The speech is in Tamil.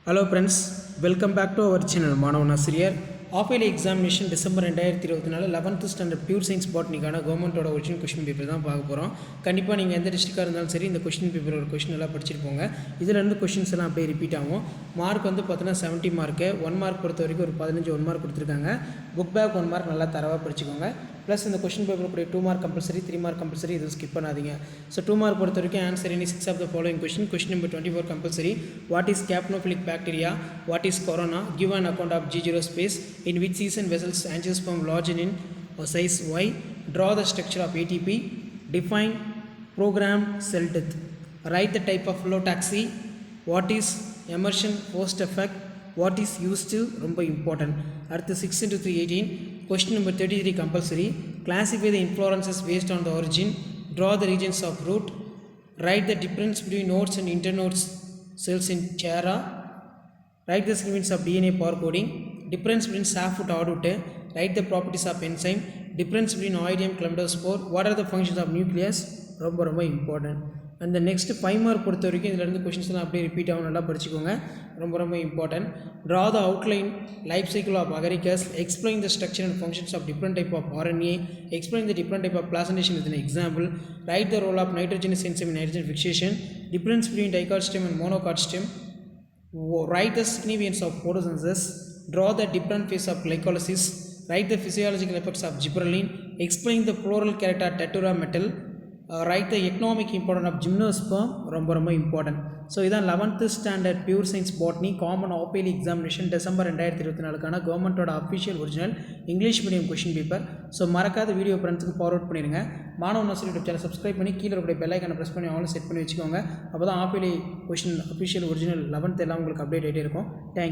Hello friends, welcome back to our channel மாணவன் ஆசிரியர். Half yearly examination December 2024 11th standard pure science பாட்னிக்கான கவர்மெண்ட்டோட ஒரிஜினல் கொஸ்டின் பேப்பர் தான் பார்க்க போகிறோம். கண்டிப்பாக நீங்கள் எந்த டிஸ்ட்ரிக்டாக இருந்தாலும் சரி இந்த கொஸ்டின் பேப்பர் ஒரு கொஸ்டின் எல்லாம் படிச்சுட்டு போங்க. இதிலேருந்து கொஸ்டின்ஸ் எல்லாம் அப்படியே ரிப்பீட் ஆகும். மார்க் வந்து பார்த்தீங்கன்னா 70 மார்க்கு, 1 மார்க் பொறுத்த வரைக்கும் ஒரு 15 1 மார்க் கொடுத்துருக்காங்க. புக் பேக் 1 மார்க் நல்லா தரவாக படிச்சுக்கோங்க. ப்ளஸ் இந்த கொஸ்டின் பேப்பர் கூட 2 மார்க் கம்பல்சரி, 3 மார்க் கம்பல்சரி, இது ஸ்கிப் பண்ணாதீங்க. ஸோ 2 மார்க் பொறுத்த வரைக்கும் answer any 6 of the following question. Question number 24 compulsory. What is capnophilic bacteria? What is corona? Give an account of G0 space. In which season vessels angiosperm large in size? Y. Draw the structure of ATP. Define programmed cell death. Write the type of flow taxi. What is immersion post effect? What is used to? ரொம்ப important. அடுத்து 6 into 3 18. Question number 33 compulsory. Classify the inflorescences based on the origin. Draw the regions of root. Write the difference between nodes and internodes cells in Chara. Write the sequence of DNA barcoding. Difference between safoot adult. Write the properties of enzyme. Difference between oidium chlamydospore. What are the functions of nucleus? ரொம்ப important. அந்த நெக்ஸ்ட் 5 மார்க் பொறுத்த வரைக்கும் இதிலேருந்து கொஷின்ஸ்லாம் அப்படியே ரிப்பீட் ஆகும், நல்லா படிச்சுக்கோங்க. ரொம்ப important. Draw the outline life cycle of Agaricus. Explain the structure and functions of different type of RNA. Explain the different type of placentation with an example. Write the role of nitrogenase enzyme in nitrogen fixation. Difference between dicot stem and monocot stem. Write the significance of photosynthesis. Draw the different phase of glycolysis. Write the physiological effects of gibberellin. Explain the floral character tetra metal. Write the economic importance of gymnosperm. ரொம்ப important. ஸோ இதான் 11th standard pure science botany common of-yearly examination December 2024 கவர்மெண்ட்டோட official original English medium question paper. So மறக்காத வீடியோ ஃப்ரெண்ட்ஸுக்கு ஃபார்வர்ட் பண்ணிடுங்க. மாணவன் ஆசிரியர் யூடியூப் சேனல் சப்ஸ்கிரைப் பண்ணி கீழே இருக்கிற பெல் ஐக்கானை ப்ரெஸ் பண்ணி ஆன்லைன் செட் பண்ணி வச்சுக்கோங்க. அப்போ தான் of-yearly question official original 11th எல்லாம் உங்களுக்கு அப்டேட் ஆகிட்டே இருக்கும். தேங்க்யூ.